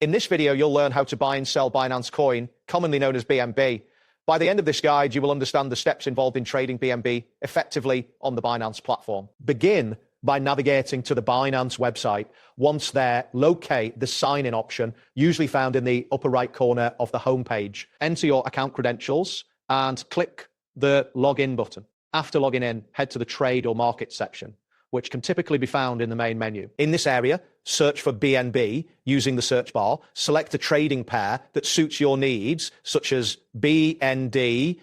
In this video, you'll learn how to buy and sell Binance Coin, commonly known as BNB. By the end of this guide, you will understand the steps involved in trading BNB effectively on the Binance platform. Begin by navigating to the Binance website. Once there, locate the sign-in option, usually found in the upper right corner of the homepage. Enter your account credentials and click the login button. After logging in, head to the trade or market section, which can typically be found in the main menu. In this area, search for BNB using the search bar. Select a trading pair that suits your needs, such as BND/US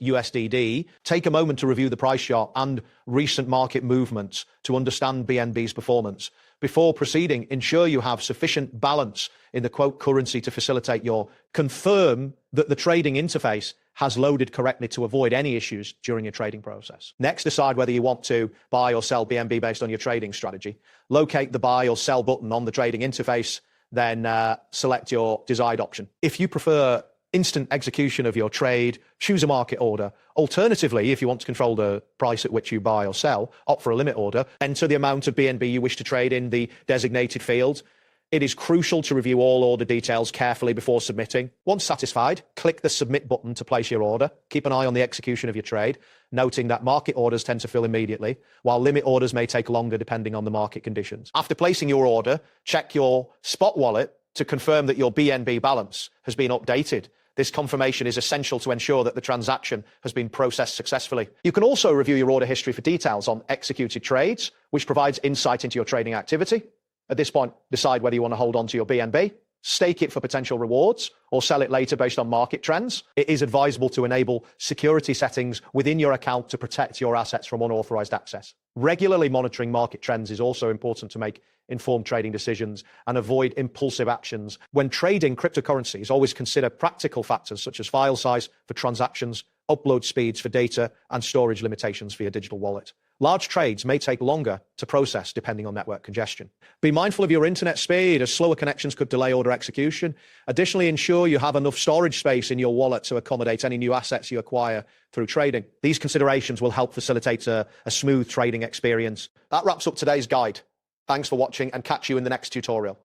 USDD. Take a moment to review the price chart and recent market movements to understand BNB's performance. Before proceeding, ensure you have sufficient balance in the quote currency to facilitate your. Confirm that the trading interface has loaded correctly to avoid any issues during your trading process. Next, decide whether you want to buy or sell BNB based on your trading strategy. Locate the buy or sell button on the trading interface, then select your desired option. If you prefer instant execution of your trade, choose a market order. Alternatively, if you want to control the price at which you buy or sell, opt for a limit order. Enter the amount of BNB you wish to trade in the designated field. It is crucial to review all order details carefully before submitting. Once satisfied, click the submit button to place your order. Keep an eye on the execution of your trade, noting that market orders tend to fill immediately, while limit orders may take longer depending on the market conditions. After placing your order, check your spot wallet to confirm that your BNB balance has been updated. This confirmation is essential to ensure that the transaction has been processed successfully. You can also review your order history for details on executed trades, which provides insight into your trading activity. At this point, decide whether you want to hold on to your BNB, stake it for potential rewards, or sell it later based on market trends. It is advisable to enable security settings within your account to protect your assets from unauthorized access. Regularly monitoring market trends is also important to make informed trading decisions and avoid impulsive actions. When trading cryptocurrencies, always consider practical factors such as file size for transactions, upload speeds for data, and storage limitations for your digital wallet. Large trades may take longer to process depending on network congestion. Be mindful of your internet speed, as slower connections could delay order execution. Additionally, ensure you have enough storage space in your wallet to accommodate any new assets you acquire through trading. These considerations will help facilitate a smooth trading experience. That wraps up today's guide. Thanks for watching, and catch you in the next tutorial.